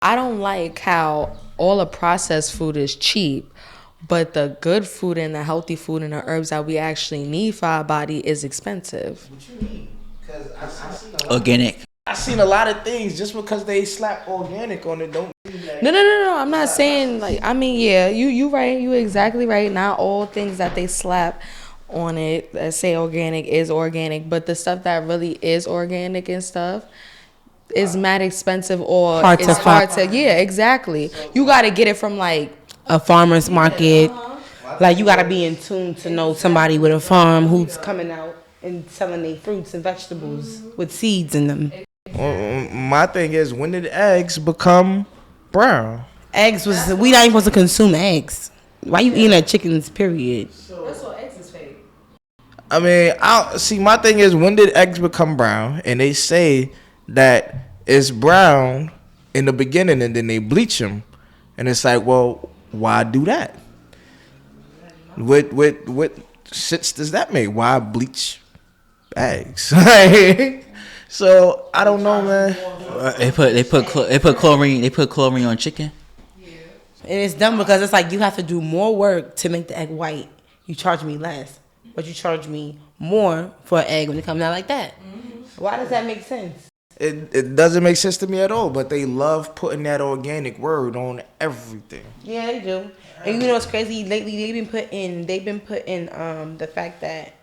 I don't like how all the processed food is cheap, but the good food and the healthy food and the herbs that we actually need for our body is expensive. What you mean? Because I seen a lot. Organic. I seen a lot of things just because they slap organic on it. Don't. No. I'm not saying like. I mean, yeah, you right. You exactly right. Not all things that they slap on it that say organic is organic, but the stuff that really is organic and stuff is mad expensive or Hard it's to hard find. to. Yeah, exactly. You got to get it from like. A farmer's market. Like you gotta be in tune to know somebody with a farm who's coming out and selling their fruits and vegetables with seeds in them. My thing is, when did eggs become brown? Eggs was we not even supposed to consume eggs. Why you eating at chickens? Period. That's what eggs is fake. I mean, I see. My thing is, when did eggs become brown? And they say that it's brown in the beginning, and then they bleach them, and it's like, well, why do that? What sense does that make? Why bleach eggs? So I don't know, man. They put chlorine on chicken. And it's dumb because it's like you have to do more work to make the egg white. You charge me less, but you charge me more for an egg when it comes out like that. Why does that make sense? It doesn't make sense to me at all. But they love putting that organic word on everything. Yeah, they do. And you know what's crazy? Lately, they've been putting the fact that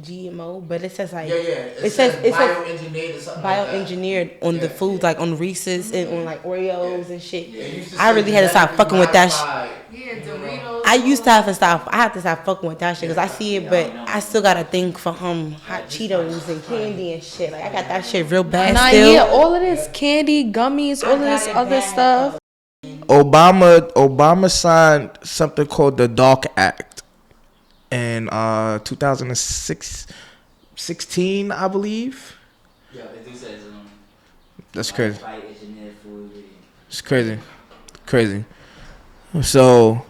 GMO, but it says like it says bioengineered or something. Bioengineered on the foods, like on Reese's and on like Oreos and shit. I really had to stop fucking with that shit. Yeah, Doritos. I used to have to stop. I have to stop fucking with that shit because I see it, but I still got to think for hot Cheetos and candy and shit. Like I got that shit real bad. Nah, still. yeah, all of this candy, gummies, all of this other stuff. Obama signed something called the Dark Act in 2016, I believe. Yeah, it do says That's crazy. It's crazy. So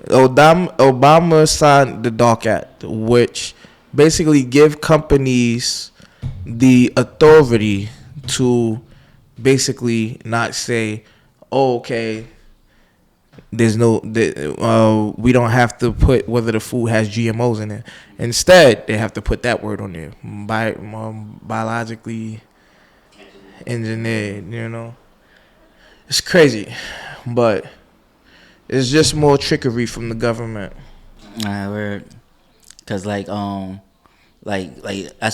Obama signed the Dark Act, which basically give companies the authority to basically not say, oh, okay, there's no, we don't have to put whether the food has GMOs in it. Instead, they have to put that word on there, biologically engineered. You know, it's crazy, but it's just more trickery from the government. Weird. Cause like as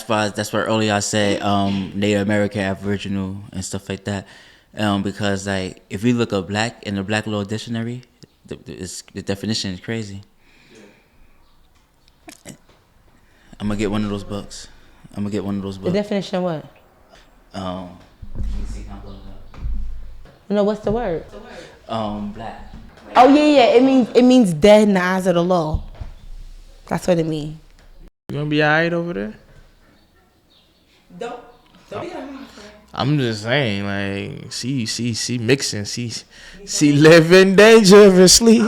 far as that's what earlier I said Native American, Aboriginal, and stuff like that. Because like if we look up black in the Black Law Dictionary, the definition is crazy. I'm gonna get one of those books. The definition of what? Let me see how close up. No, what's the word? Black. Oh yeah. It means dead in the eyes of the law. That's what it means. You gonna be alright over there? Don't be I'm just saying, like, see mixing, see living dangerously.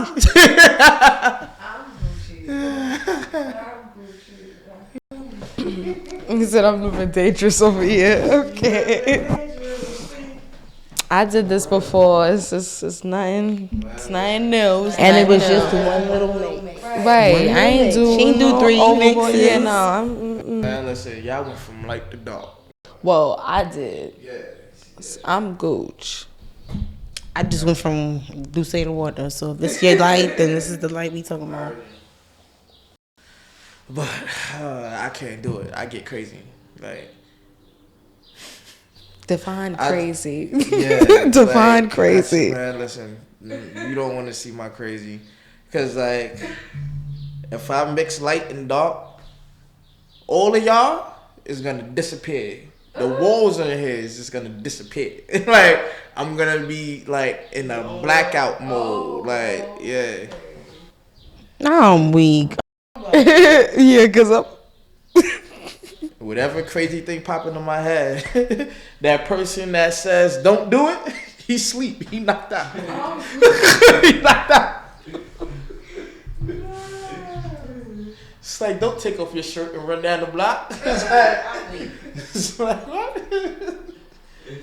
He said I'm living dangerous over here. Okay. I did this before. It's nothing. It's nothing new. And it was just one little mix. Right. I ain't do. She ain't do 3 mixes. Yeah, no. Man, listen, y'all went from light to dark. Well, I did. Yeah. I'm Gooch. I just went from Douce to water. So if this your light, then this is the light we talking about. But I can't do it. I get crazy. Like, Define crazy. yeah. Define crazy. Man, listen, you don't want to see my crazy. Because, like, if I mix light and dark, all of y'all is going to disappear. The walls in here is just going to disappear. Like, I'm going to be, like, in a blackout mode. Like, yeah. I'm weak. Yeah, because I'm. Whatever crazy thing pop into my head, that person that says don't do it, he sleep. He knocked out. He knocked out. It's like, don't take off your shirt and run down the block. It's like what?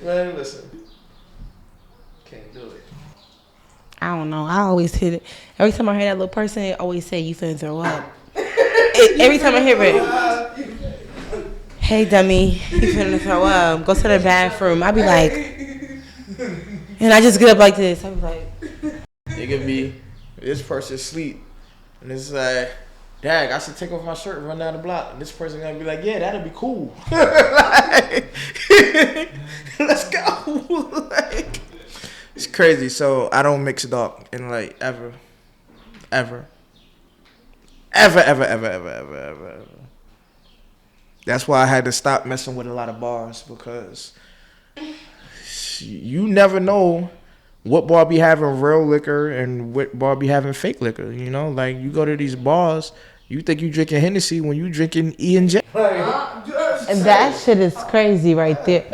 Man, listen. Can't do it. I don't know. I always hit it. Every time I hear that little person, it always say you finna throw up. Every time I hear it. Hey, dummy, you finna throw up. Go to the bathroom. I be like, and I just get up like this. I be like, It could be this person sleep, and it's like, Dag, I should take off my shirt and run down the block. And this person gonna be like, yeah, that'll be cool. Like, let's go. Like, it's crazy. So I don't mix dark and like ever. That's why I had to stop messing with a lot of bars, because you never know what bar be having real liquor and what bar be having fake liquor. You know, like you go to these bars, you think you drinking Hennessy when you drinking E&J. and that shit is crazy right there.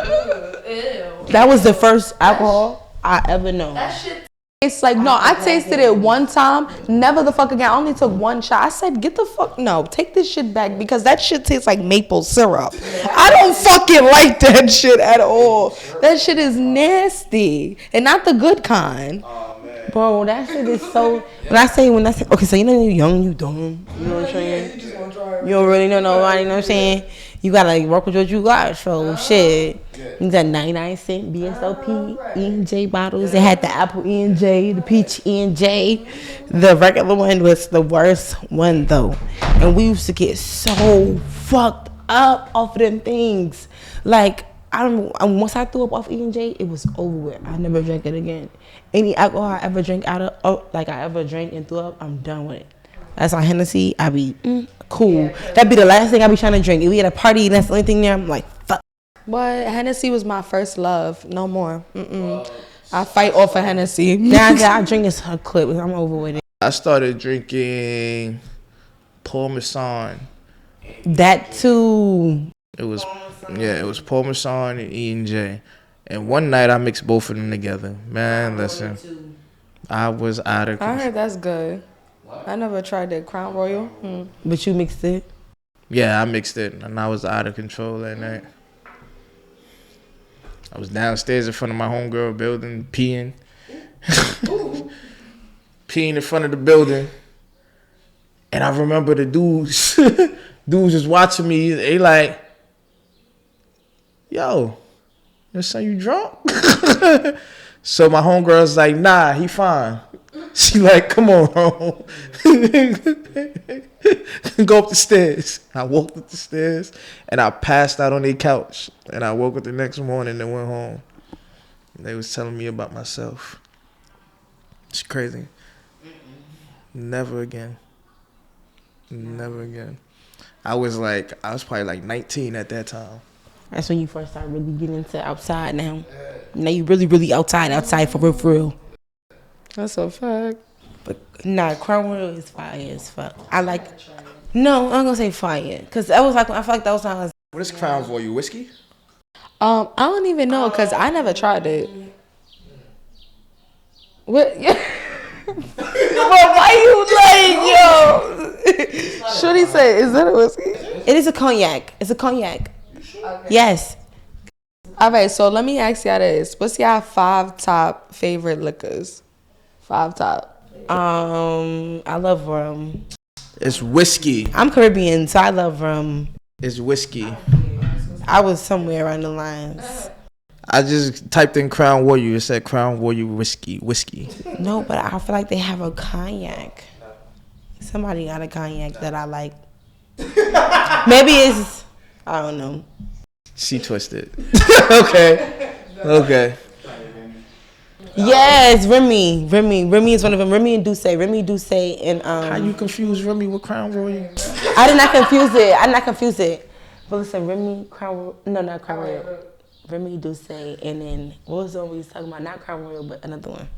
That was the first alcohol I ever known. That shit. It's like, no, I tasted it one time, never the fuck again. I only took one shot. I said, get the fuck, no, take this shit back, because that shit tastes like maple syrup. I don't fucking like that shit at all. That shit is nasty, and not the good kind. Bro, that shit is so. When I say, okay, so you know you're young, you dumb. You know what I'm saying? You don't really know nobody, you know what I'm saying? You gotta work with what you got, so shit. You got 99-cent BSOP E&J bottles. They had the apple E&J, the peach E&J. The regular one was the worst one though. And we used to get so fucked up off of them things. Like, once I threw up off E&J, it was over with. I never drank it again. Any alcohol I ever drank I ever drank and threw up, I'm done with it. That's on Hennessy, I be cool. That'd be the last thing I be trying to drink. If we at a party and that's the only thing there, I'm like, fuck. But Hennessy was my first love. No more. I fight off of Hennessy. Now I drink this clip. I'm over with it. I started drinking Parmesan. That too. It was Parmesan and E&J. And one night I mixed both of them together. Man, listen, I was out of control. I heard that's good. I never tried that Crown Royal. But you mixed it? Yeah, I mixed it, and I was out of control that night. I was downstairs in front of my homegirl building, peeing. Peeing in front of the building. And I remember the dudes just watching me. They like, yo, your son, you drunk? So my homegirl's like, nah, he fine. She like, come on, bro. Go up the stairs. I walked up the stairs and I passed out on their couch. And I woke up the next morning and went home. And they was telling me about myself. It's crazy. Never again. Never again. I was probably like 19 at that time. That's when you first started really getting into outside now. Now you really, really outside for real. That's a fact. But nah, Crown Royal is fire as fuck. No, I'm gonna say fire. Because I feel like that was when I was. What is Crown Royal? Whiskey? I don't even know, because I never tried it. What? Yeah. But why you like, yo? Shorty say, is that a whiskey? It is a cognac. It's a cognac. Okay. Yes. All right, so let me ask y'all this. What's y'all 5 top favorite liquors? 5 top. I love rum. It's whiskey. I'm Caribbean, so I love rum. It's whiskey. I was somewhere around the lines. I just typed in Crown Royal. It said Crown Royal whiskey. No, but I feel like they have a cognac. Somebody got a cognac that I like. Maybe it's, I don't know. She twisted. Okay. Yes, Remy. Remy is one of them. Remy and Douce. And How you confuse Remy with Crown Royal? I did not confuse it. But listen, Remy, Crown Royal. No, not Crown Royal. Remy, Douce, and then what was the one we was talking about? Not Crown Royal, but another one.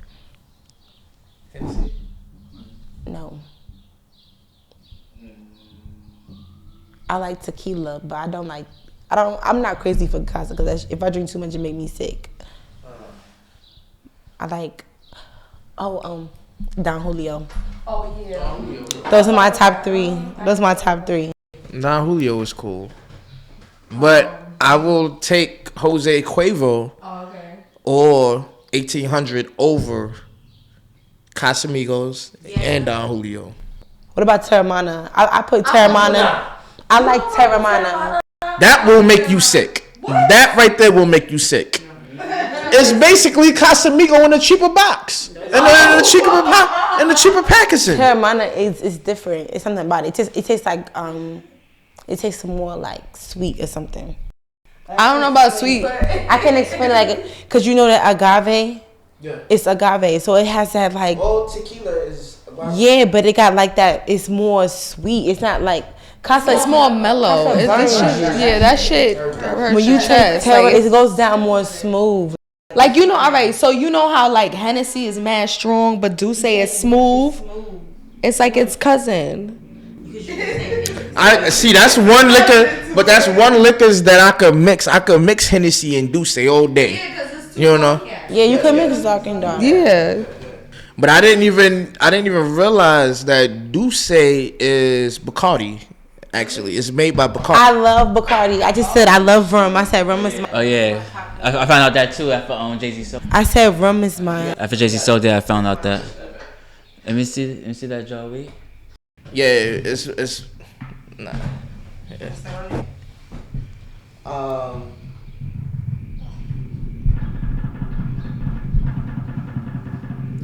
No. I like tequila, but I'm not crazy for Casa, because if I drink too much, it make me sick. I like, Don Julio. Oh, yeah. Those are my top three. Don Julio is cool. But I will take Jose Cuervo or 1800 over Casamigos and Don Julio. What about Terramana? I put Terramana. I like Terramana. That will make you sick. That right there will make you sick. It's basically Casamigo in a cheaper box. And in the cheaper packaging. Terramana is different. It's something about it. It tastes like it tastes more like sweet or something. I don't know about sweet. I can explain it like because you know that agave. Yeah. It's agave, so it has that like. Oh, tequila is. Yeah, but it got like that. It's more sweet. It's not like. Casa, it's more mellow. That shit. When you taste Terra, it goes down more smooth. Like you know, all right. So you know how like Hennessy is mad strong, but Douce is smooth. It's like its cousin. I see. That's one liquor, but that's one liquors that I could mix. I could mix Hennessy and Douce all day. You know? Yeah, you could mix dark and dark. Yeah. But I didn't even realize that Douce is Bacardi. Actually, it's made by Bacardi. I love Bacardi. I just said I love rum. I said rum is my. Oh yeah, I found out that too after Jay-Z sold. I said rum is mine. After Jay-Z sold that, I found out that. Let me see that, Joey. Yeah, it's nah. Yeah.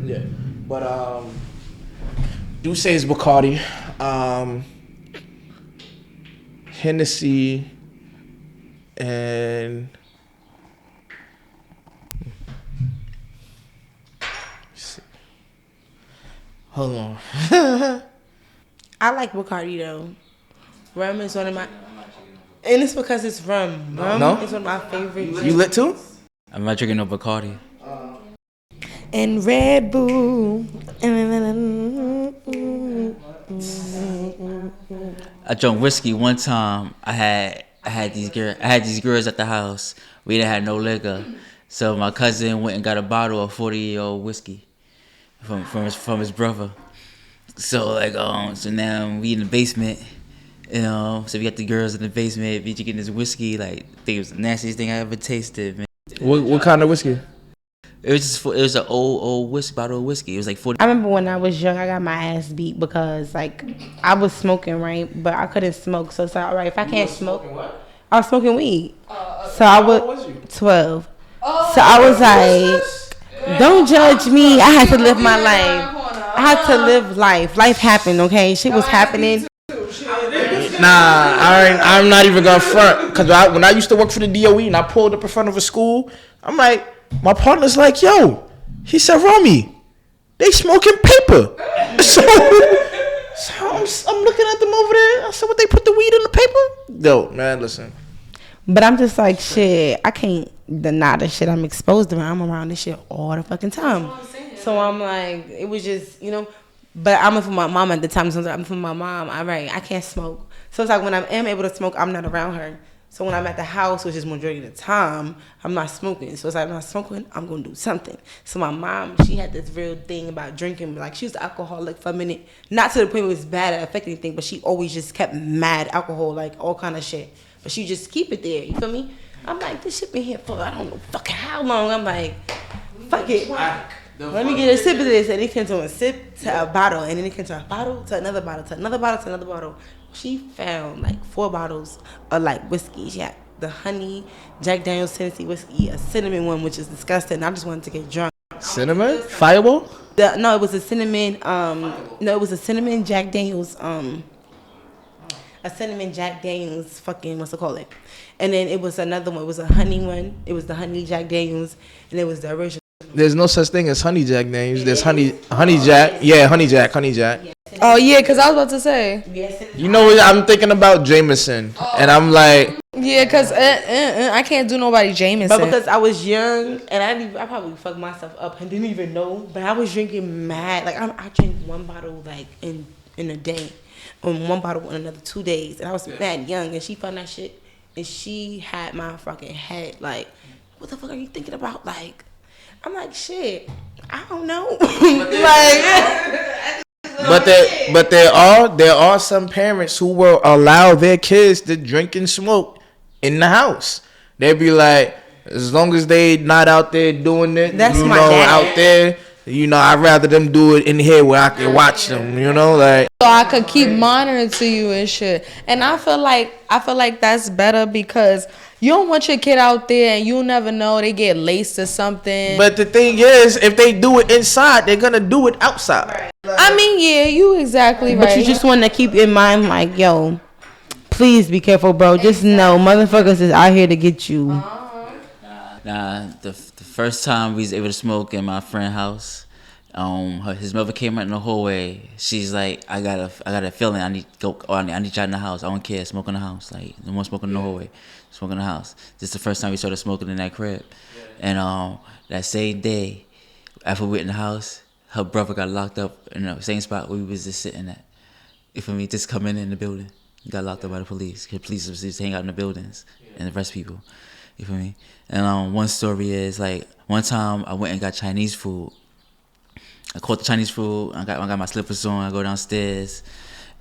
Yeah, but Douce is Bacardi. Hennessy and hold on. I like Bacardi though. Rum is one of my, and it's because it's rum. Rum is one of my favorites. You lit too? I'm not drinking no Bacardi. And Red Bull. I drank whiskey one time. I had these girls at the house. We didn't have no liquor, so my cousin went and got a bottle of 40-year-old whiskey from his brother. So so now we in the basement, so we got the girls in the basement. We drinking this whiskey. Like I think it was the nastiest thing I ever tasted, man. What kind of whiskey? It was an old whiskey bottle of whiskey. It was like 40. I remember when I was young, I got my ass beat because like I was smoking, right, but I couldn't smoke. So it's like, all right, if I can't smoke, I was smoking weed. So I was 12. So I was like, don't judge me. I had to live my life. I had to live life. Life happened, okay? Shit was happening. Nah, I'm not even gonna front. Cause when I used to work for the DOE and I pulled up in front of a school, I'm like, my partner's like, yo, he said, Romy, they smoking paper. So I'm looking at them over there. I said, what, they put the weed in the paper? Yo, man, listen. But I'm just like, shit, I can't deny the shit I'm exposed to. I'm around this shit all the fucking time. So I'm like, it was just, but I'm for my mom at the time. So I'm for my mom. All right, I can't smoke. So it's like when I am able to smoke, I'm not around her. So when I'm at the house, which is majority of the time, I'm not smoking. So it's like, I'm not smoking, I'm going to do something. So my mom, she had this real thing about drinking. Like, she was an alcoholic for a minute. Not to the point where it was bad or affect anything, but she always just kept mad alcohol, like all kind of shit. But she just keep it there, you feel me? I'm like, this shit been here for I don't know fucking how long. I'm like, fuck it. Let me get a sip of this. And it came to a sip to a bottle. And then it came to a bottle to another bottle to another bottle to another bottle. She found like 4 bottles of like whiskey. She had the honey, Jack Daniel's Tennessee whiskey, a cinnamon one, which is disgusting. I just wanted to get drunk. Cinnamon? Fireball? No, it was a cinnamon. No, it was a cinnamon Jack Daniel's. A cinnamon Jack Daniel's fucking what's it called it? And then it was another one. It was a honey one. It was the honey Jack Daniel's, and it was the original. There's no such thing as honey Jack Daniels. There's honey Jack. Yeah, honey Jack. Oh yeah, cause I was about to say. You know what? I'm thinking about Jameson, and I'm like. Yeah, cause I can't do nobody Jameson. But because I was young and I probably fucked myself up and didn't even know. But I was drinking mad. Like I drank 1 bottle like in a day, and 1 bottle in another 2 days, and I was mad young. And she found that shit, and she had my fucking head like, what the fuck are you thinking about? Like, I'm like, shit, I don't know. But there are some parents who will allow their kids to drink and smoke in the house. They be like, as long as they not out there doing it, That's you my know, dad. out there, you know, I'd rather them do it in here where I can watch them, you know, like. So I could keep monitoring to you and shit. And I feel like that's better because you don't want your kid out there and you never know they get laced or something. But the thing is, if they do it inside, they're gonna do it outside. I mean, yeah, you exactly right. But you just want to keep in mind, like, yo, please be careful, bro. Just know, motherfuckers is out here to get you. Nah, the first time we was able to smoke in my friend's house, his mother came out in the hallway. She's like, I got a feeling I need to go. Oh, I need y'all in the house. I don't care. Smoke in the house. Like, no more smoking in the hallway. Smoke in the house. This is the first time we started smoking in that crib. And that same day, after we went in the house, her brother got locked up in the same spot we was just sitting at. You feel me? Just coming in the building. He got locked up by the police. The police was just hang out in the buildings and arrest people. You feel me? And one story is like one time I went and got Chinese food. I caught the Chinese food. I got my slippers on. I go downstairs,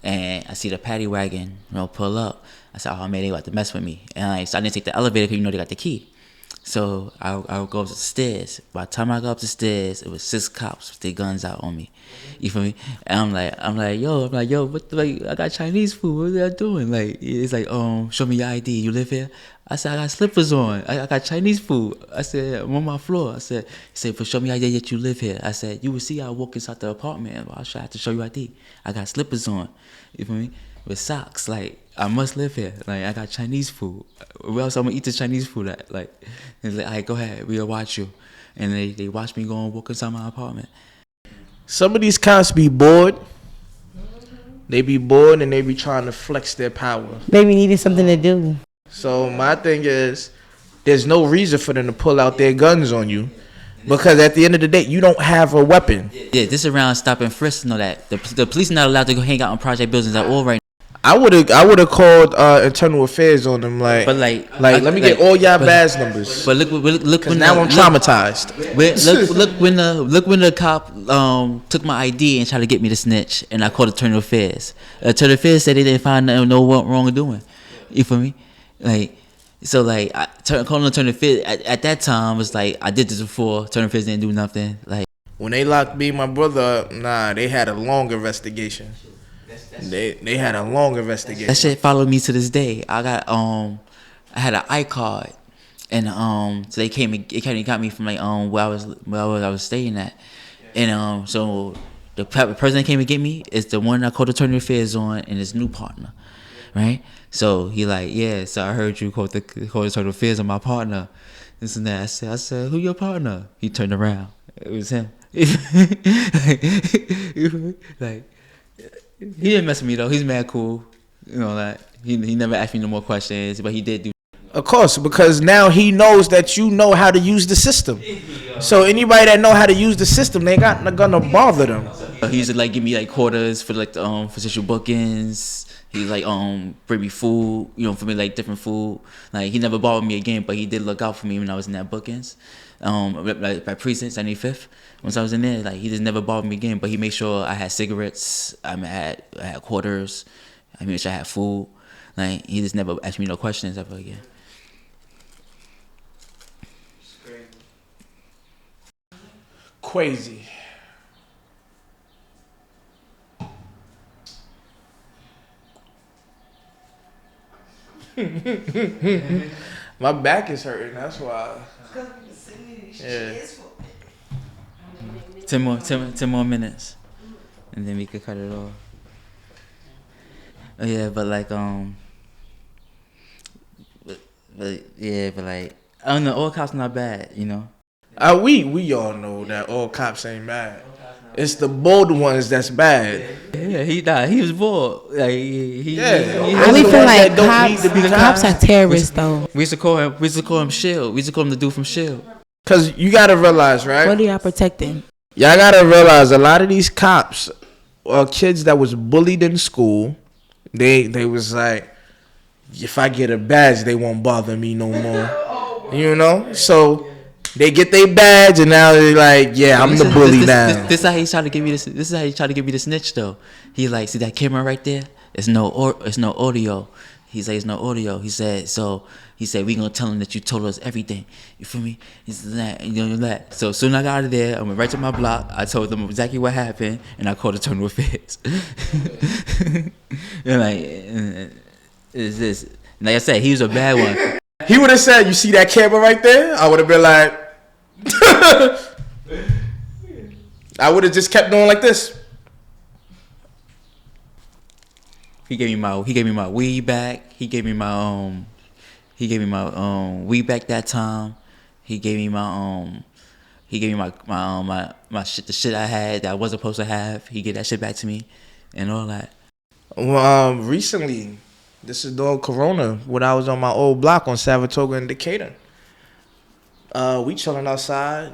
and I see the paddy wagon, pull up. I said, "Oh man, they about to mess with me." And so I didn't take the elevator because they got the key. So I would go up the stairs. By the time I got up the stairs, it was 6 cops with their guns out on me. You feel me? And I'm like, yo, what the, like, I got Chinese food. What are they doing? Like, it's like, show me your ID. You live here? I said, I got slippers on. I got Chinese food. I said, I'm on my floor. He said, but show me your ID that you live here. I said, you will see I walk inside the apartment. I have to show you ID. I got slippers on. You feel me? With socks. Like, I must live here. Like, I got Chinese food. Where else I'm gonna eat this Chinese food at? Like, it's like, all right, go ahead. We'll watch you. And they watch me go and walk inside my apartment. Some of these cops be bored. They be bored and they be trying to flex their power. Baby needed something to do. So my thing is, there's no reason for them to pull out their guns on you, because at the end of the day, you don't have a weapon. Yeah, this around stop and frisk and all that. The police not allowed to go hang out on project buildings at all right now. I would have called internal affairs on them, like let me get all y'all badge numbers. But look when now I'm traumatized. Look when the cop took my ID and tried to get me to snitch, and I called internal affairs. Internal affairs said they didn't find no wrong doing. You feel me? Like, so like calling internal affairs at that time was like, I did this before. Internal affairs didn't do nothing. Like, when they locked me and my brother up, nah, they had a long investigation. They had a long investigation. That shit followed me to this day. I got I had an iCard, and so they came and got me from like where I was staying at, and so the person that came to get me is the one I called the attorney affairs on, and his new partner, right? So he like, yeah. So I heard you called the attorney affairs on my partner, this and that. I said, who your partner? He turned around. It was him. Like. He didn't mess with me though. He's mad cool. You know that. He never asked me no more questions, but he did do. Of course, because now he knows that you know how to use the system. So anybody that know how to use the system, they not gonna bother them. He used to like give me like quarters for like the for social bookings. He like bring me food, for me like different food. Like he never bothered me again, but he did look out for me when I was in that bookings. Like by precinct 75th. Once I was in there, like he just never bothered me again. But he made sure I had cigarettes. I had quarters. I made sure I had food. Like he just never asked me no questions ever again. Crazy. My back is hurting. That's why. Yeah. 10 more minutes, and then we could cut it off. Oh yeah, but like but like I don't know. All cops not bad, We all know that all cops ain't bad. It's the bold ones that's bad. Yeah, he died. He was bold. Like he I really feel like cops are terrorists though. We used to call him Shield. We used to call him the dude from Shield. Cause you gotta realize, right? What are y'all protecting? Y'all gotta realize a lot of these cops are kids that was bullied in school. They was like, if I get a badge, they won't bother me no more. So they get their badge and now they're like, yeah, I'm the bully now. This is how he tried to give me this. This is how he tried to give me the snitch though. He like, see that camera right there? It's no audio. He said, "There's no audio." He said, "We gonna tell him that you told us everything." You feel me? He said that, that. So soon I got out of there, I went right to my block. I told them exactly what happened, and I called the Terminal Affairs. Is this? Like I said, he was a bad one. He would have said, "You see that camera right there?" I would have been like, I would have just kept doing like this. He gave me my weed back. He gave me my weed back that time. He gave me my shit, the shit I had that I wasn't supposed to have. He gave that shit back to me, and all that. Well, recently, this is during Corona, when I was on my old block on Saratoga and Decatur. We chilling outside,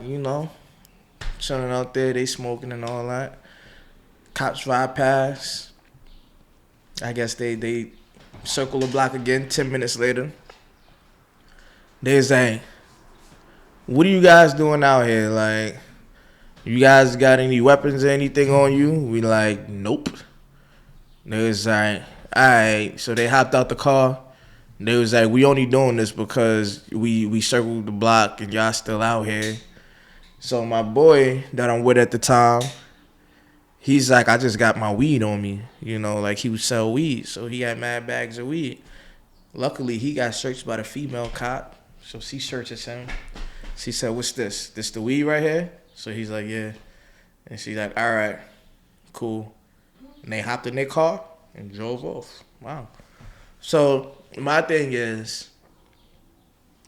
chilling out there. They smoking and all that. Cops ride past. I guess they circle the block again 10 minutes later. They say, "What are you guys doing out here? Like, you guys got any weapons or anything on you?" We like, "Nope." They was like, "Alright." So they hopped out the car. They was like, "We only doing this because we circled the block and y'all still out here." So my boy that I'm with at the time, he's like, "I just got my weed on me." Like he would sell weed. So he had mad bags of weed. Luckily, he got searched by the female cop. So she searches him. She said, "What's this? This the weed right here?" So he's like, "Yeah." And she's like, "All right, cool." And they hopped in their car and drove off. Wow. So my thing is,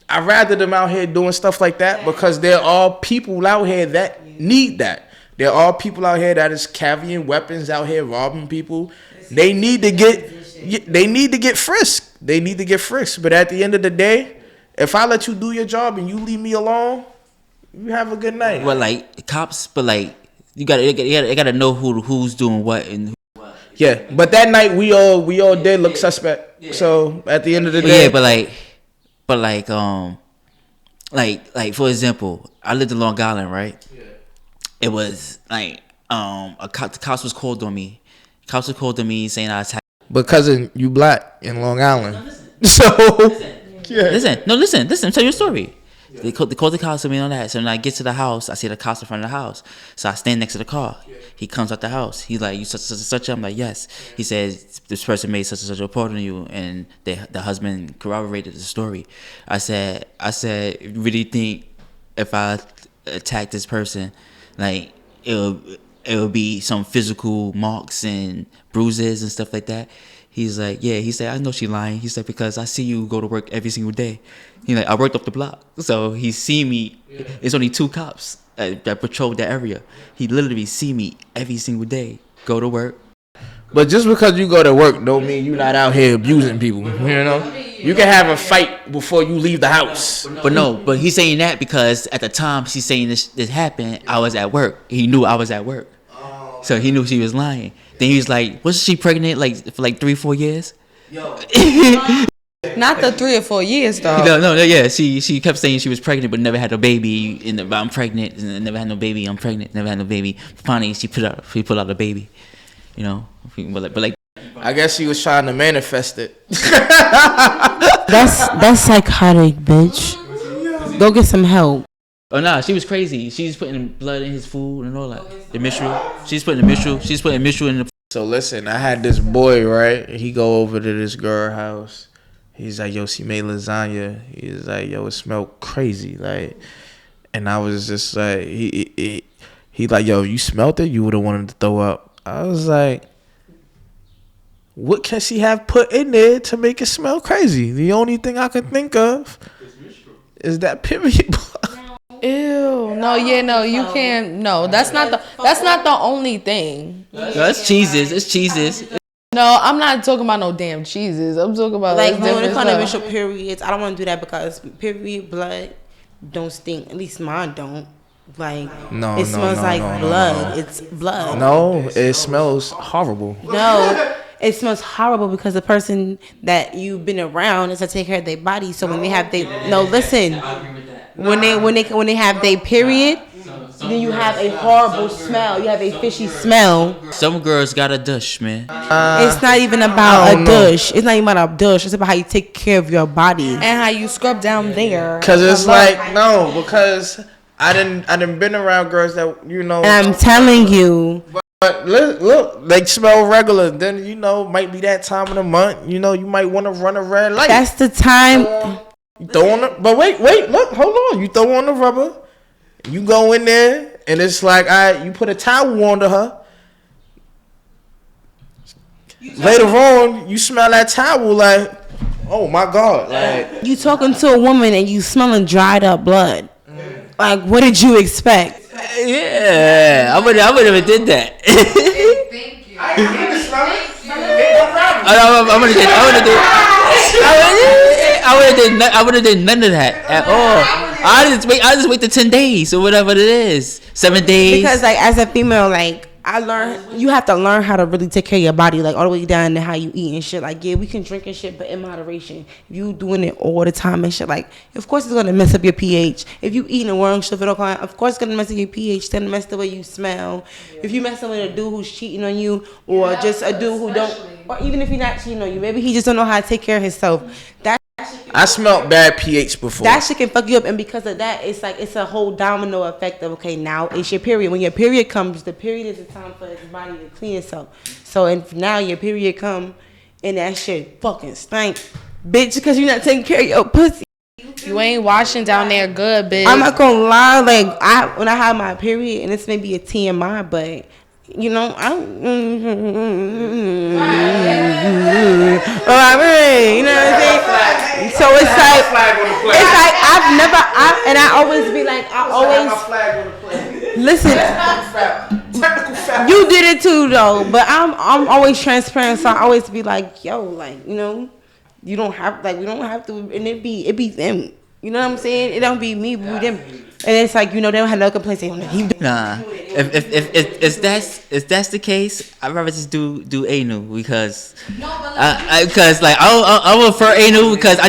I'd rather them out here doing stuff like that because there are people out here that need that. There are people out here that is carrying weapons out here, robbing people. They need to get frisked. They need to get frisked. But at the end of the day, if I let you do your job and you leave me alone, you have a good night. Well, like cops, but like you gotta know who's doing what and. Yeah, but that night we all did look suspect. Yeah. So at the end of the day, yeah, but for example, I lived in Long Island, right? Yeah. It was like the cops was called on me. Cops was called on me saying I attacked. Because you black in Long Island. No, listen. So listen. Tell your story. Yeah. They called the cops on me on that. So when I get to the house, I see the cops in front of the house. So I stand next to the car. Yeah. He comes out the house. He's like, "You such." I'm like, "Yes." Yeah. He says, "This person made such and such a report on you," and the husband corroborated the story. I said, "You really think if I attack this person, like it'll be some physical marks and bruises and stuff like that?" He's like, "Yeah." He said, "I know she lying." He said, "Because I see you go to work every single day." He like, "I worked off the block." So he see me. Yeah. It's only 2 cops that patrol that area. He literally see me every single day go to work. But just because you go to work don't mean you're not out here abusing people. You can have a fight before you leave the house. But he's saying that because at the time she's saying this happened, I was at work. He knew I was at work. So he knew she was lying. Then he was like, "Wasn't she pregnant for 3-4 years?" Yo. Not the 3 or 4 years though. No, yeah. She kept saying she was pregnant but never had a baby. I'm pregnant and never had no baby. I'm pregnant, never had no baby. Finally, she put out a baby. But like. I guess she was trying to manifest it. That's psychotic, bitch. Go get some help. Oh nah, she was crazy. She's putting blood in his food and all that. The mistral. She's putting mistral in the. So listen, I had this boy, right? He go over to this girl house. He's like, "Yo, she made lasagna." He's like, "Yo, it smelled crazy." Like, and I was just like, he like, "Yo, you smelled it? You would have wanted to throw up." I was like, what can she have put in there to make it smell crazy? The only thing I can think of is that period. Ew. No, you can't. No, that's not the only thing. No, it's cheeses. It's cheeses. No, I'm not talking about no damn cheeses. I'm talking about when it comes to initial periods, I don't want to do that because period blood don't stink. At least mine don't. It smells like blood. It's blood. No, it smells horrible. No, it smells horrible because the person that you've been around is to take care of their body. So when they have when they have their period, then you have a horrible smell. You have a fishy smell. Some girls got a douche, man. It's not even about a douche. It's not even about a douche. It's about how you take care of your body and how you scrub down there. Cause it's like no, because I didn't been around girls that And I'm telling you. But look, they smell regular. Then might be that time of the month. You might want to run a red light. That's the time. You throw on but wait, look, hold on. You throw on the rubber. You go in there, and it's like you put a towel under her. Later on, you smell that towel like, oh my God, like you talking to a woman and you smelling dried up blood. Like, what did you expect? Yeah, I would have did that. Thank you. I would have did none of that at all. I just wait the 10 days or whatever it is, 7 days. Because like as a female, like I learned, you have to learn how to really take care of your body, like all the way down to how you eat and shit. Like, yeah, we can drink and shit, but in moderation. If you doing it all the time and shit, like, of course it's gonna mess up your pH. If you eating the wrong shit, of course it's gonna mess up your pH. It's gonna mess the way you smell. Yeah. If you messing with a dude who's cheating on you, or just a dude who don't, or even if he's not cheating on you, maybe he just don't know how to take care of himself. I smelled bad pH before. That shit can fuck you up, and because of that, it's like it's a whole domino effect of okay, now it's your period. When your period comes, the period is the time for his body to clean itself. So if now your period come, and that shit fucking stink, bitch, because you're not taking care of your pussy. You ain't washing down there good, bitch. I'm not gonna lie, like when I have my period, and this may be a TMI, but. You know, you know what I'm saying? So it's like I always be like, listen, you did it too though, but I'm always transparent, so I always be like, yo, like, you don't have, like, we don't have to, and it be them. You know what I'm saying? It don't be me, but them. And it's like, they don't have no complaints. Nah. If that's the case, I'd rather just do anal because because like I would prefer anal because I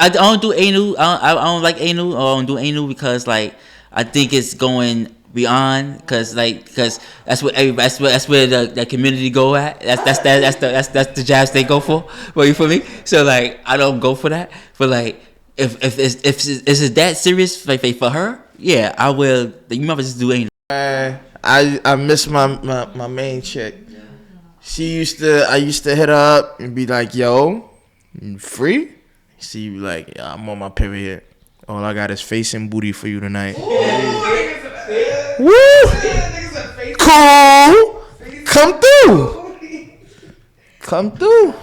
don't do anal. I don't like anal. I don't do anal because like I think it's going beyond because that's what everybody that's where the community go at. That's the jabs they go for. Well, you feel me? So like I don't go for that. But like if it's that serious like for her, yeah, I will. You might just do anything. I miss my main chick. I used to hit her up and be like, yo, you free? She be like, yeah, I'm on my period. All I got is face and booty for you tonight. Woo! Cool. Come through.